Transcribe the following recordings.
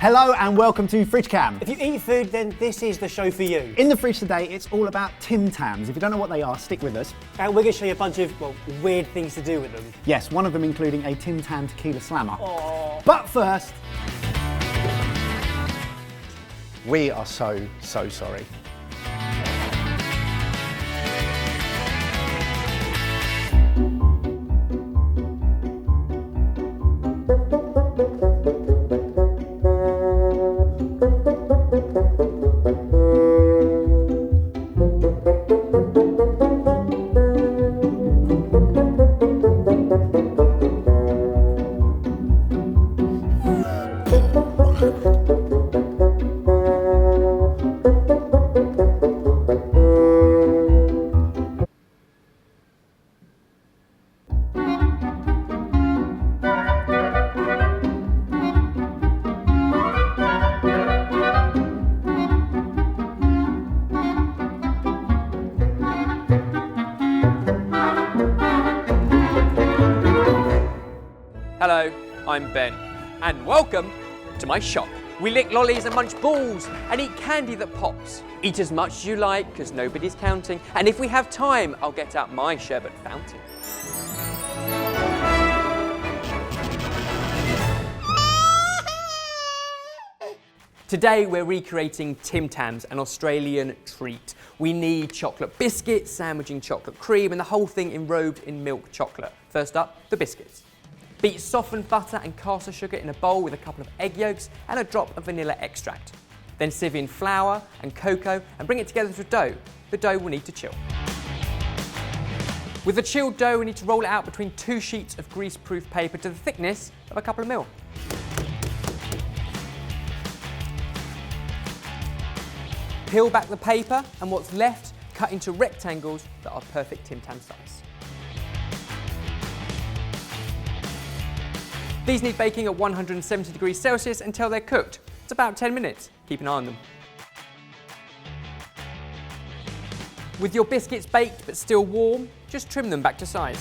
Hello and welcome to Fridge Cam. If you eat food, then this is the show for you. In the fridge today, it's all about Tim Tams. If you don't know what they are, stick with us. And we're going to show you a bunch of, weird things to do with them. Yes, one of them including a Tim Tam tequila slammer. Aww. But first, we are so sorry. Hello, I'm Ben, and welcome to my shop. We lick lollies and munch balls and eat candy that pops. Eat as much as you like, because nobody's counting. And if we have time, I'll get out my sherbet fountain. Today we're recreating Tim Tams, an Australian treat. We need chocolate biscuits, sandwiching chocolate cream, and the whole thing enrobed in milk chocolate. First up, the biscuits. Beat softened butter and caster sugar in a bowl with a couple of egg yolks and a drop of vanilla extract. Then sieve in flour and cocoa and bring it together to a dough. The dough will need to chill. With the chilled dough, we need to roll it out between 2 sheets of grease-proof paper to the thickness of a couple of mil. Peel back the paper and what's left, cut into rectangles that are perfect Tim Tam size. These need baking at 170 degrees Celsius until they're cooked. It's about 10 minutes. Keep an eye on them. With your biscuits baked but still warm, just trim them back to size.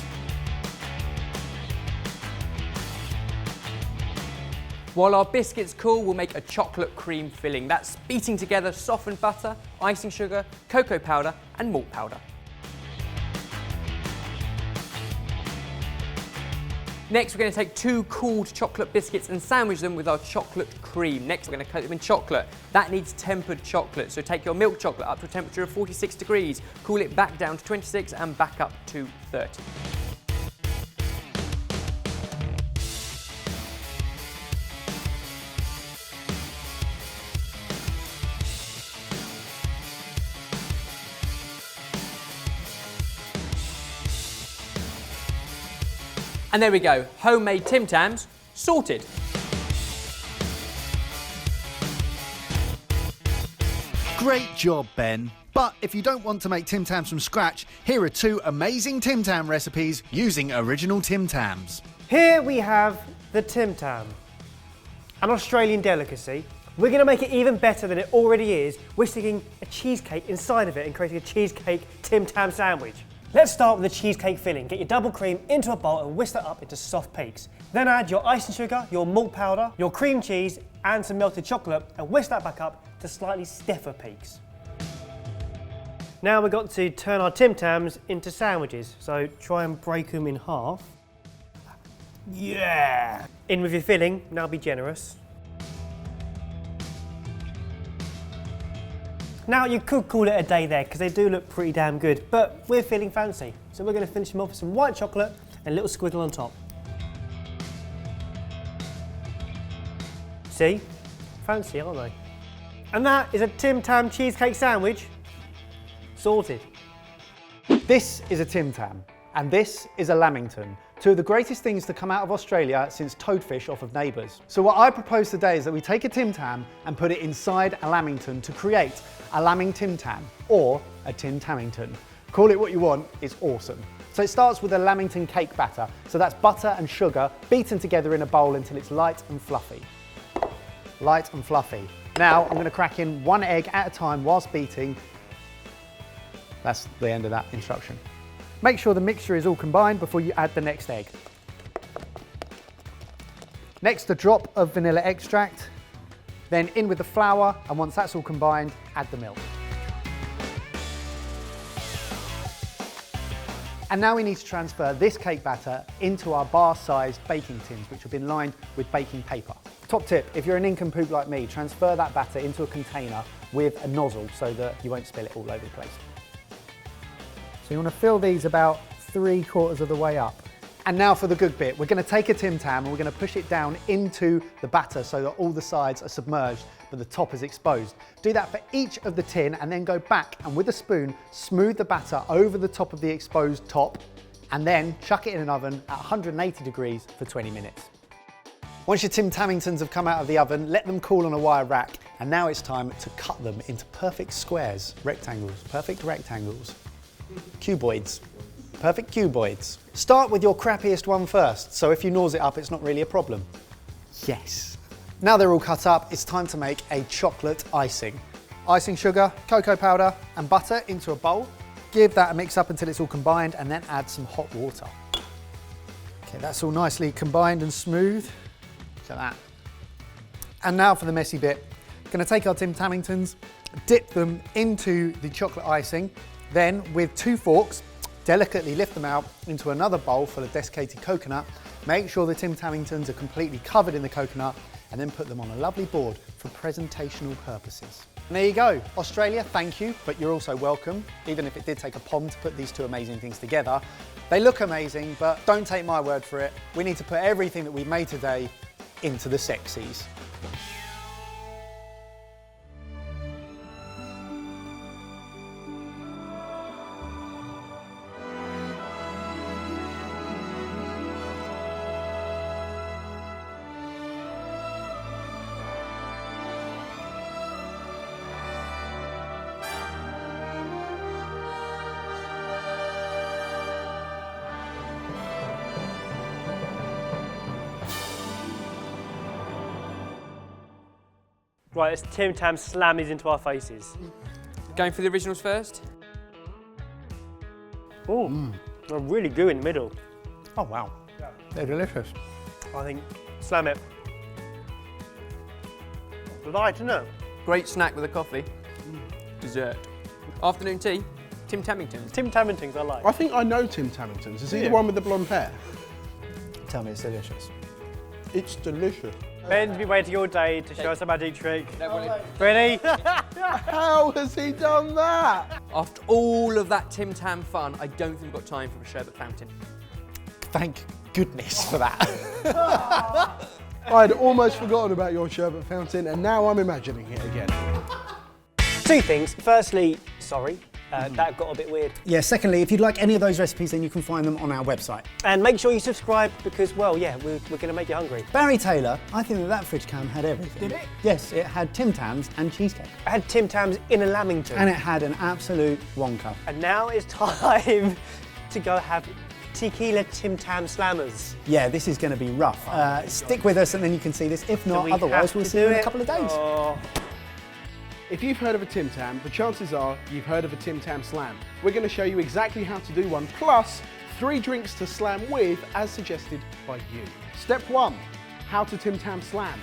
While our biscuits cool, we'll make a chocolate cream filling. That's beating together softened butter, icing sugar, cocoa powder and malt powder. Next, we're going to take 2 cooled chocolate biscuits and sandwich them with our chocolate cream. Next, we're going to coat them in chocolate. That needs tempered chocolate, so take your milk chocolate up to a temperature of 46 degrees, cool it back down to 26 and back up to 30. And there we go, homemade Tim Tams, sorted. Great job, Ben. But if you don't want to make Tim Tams from scratch, here are 2 amazing Tim Tam recipes using original Tim Tams. Here we have the Tim Tam, an Australian delicacy. We're going to make it even better than it already is. We're sticking a cheesecake inside of it and creating a cheesecake Tim Tam sandwich. Let's start with the cheesecake filling. Get your double cream into a bowl and whisk it up into soft peaks. Then add your icing sugar, your malt powder, your cream cheese and some melted chocolate and whisk that back up to slightly stiffer peaks. Now we've got to turn our Tim Tams into sandwiches. So try and break them in half. Yeah! In with your filling, now be generous. Now you could call it a day there because they do look pretty damn good, but we're feeling fancy. So we're going to finish them off with some white chocolate and a little squiggle on top. See? Fancy, aren't they? And that is a Tim Tam cheesecake sandwich. Sorted. This is a Tim Tam, and this is a Lamington. 2 of the greatest things to come out of Australia since toadfish off of Neighbours. So what I propose today is that we take a Tim Tam and put it inside a Lamington to create a Lambing Tim Tam, or a Tim Tamington. Call it what you want, it's awesome. So it starts with a Lamington cake batter. So that's butter and sugar beaten together in a bowl until it's light and fluffy. Light and fluffy. Now I'm going to crack in 1 egg at a time whilst beating. That's the end of that instruction. Make sure the mixture is all combined before you add the next egg. Next, a drop of vanilla extract Then in with the flour, and once that's all combined, add the milk. And now we need to transfer this cake batter into our bar-sized baking tins, which have been lined with baking paper. Top tip, if you're a nincompoop like me, transfer that batter into a container with a nozzle so that you won't spill it all over the place. So you want to fill these about 3/4 of the way up. And now for the good bit, we're going to take a Tim Tam and we're going to push it down into the batter so that all the sides are submerged but the top is exposed. Do that for each of the tin and then go back and with a spoon smooth the batter over the top of the exposed top and then chuck it in an oven at 180 degrees for 20 minutes. Once your Tim Tamingtons have come out of the oven, let them cool on a wire rack, and now it's time to cut them into perfect squares, rectangles, perfect rectangles, cuboids. Perfect cuboids. Start with your crappiest one first, so if you gnaws it up, it's not really a problem. Yes. Now they're all cut up, it's time to make a chocolate icing. Icing sugar, cocoa powder, and butter into a bowl. Give that a mix up until it's all combined, and then add some hot water. Okay, that's all nicely combined and smooth. Look at that. And now for the messy bit. Gonna take our Tim Tamingtons, dip them into the chocolate icing, then with 2 forks, delicately lift them out into another bowl full of desiccated coconut. Make sure the Tim Tamingtons are completely covered in the coconut and then put them on a lovely board for presentational purposes. And there you go. Australia, thank you, but you're also welcome, even if it did take a POM to put these 2 amazing things together. They look amazing, but don't take my word for it. We need to put everything that we've made today into the sexies. Right, let's Tim Tam slam these into our faces. Going for the originals first? Oh, they're really good in the middle. Oh wow, they're delicious. I think, slam it. Right, isn't it? Great snack with a coffee. Dessert. Afternoon tea, Tim Tamingtons. Tim Tamingtons I like. I think I know Tim Tamingtons. Is he the one with the blonde hair? Tell me it's delicious. It's delicious. Ben's been waiting all day to show us a magic trick. Ready? How has he done that? After all of that Tim Tam fun, I don't think we've got time for a sherbet fountain. Thank goodness for that. I'd almost forgotten about your sherbet fountain and now I'm imagining it again. 2 things. Firstly, sorry, that got a bit weird. Yeah, secondly, if you'd like any of those recipes, then you can find them on our website. And make sure you subscribe because, well, yeah, we're going to make you hungry. Barry Taylor, I think that fridge cam had everything. Did it? Yes, it had Tim Tams and cheesecake. I had Tim Tams in a Lamington. And it had an absolute wonka. And now it's time to go have tequila Tim Tam slammers. Yeah, this is going to be rough. Stick with us and then you can see this. If not, we otherwise have we'll to see you do in a it? couple of days. Oh. If you've heard of a Tim Tam, the chances are you've heard of a Tim Tam Slam. We're going to show you exactly how to do one, plus 3 drinks to slam with as suggested by you. Step 1, how to Tim Tam Slam.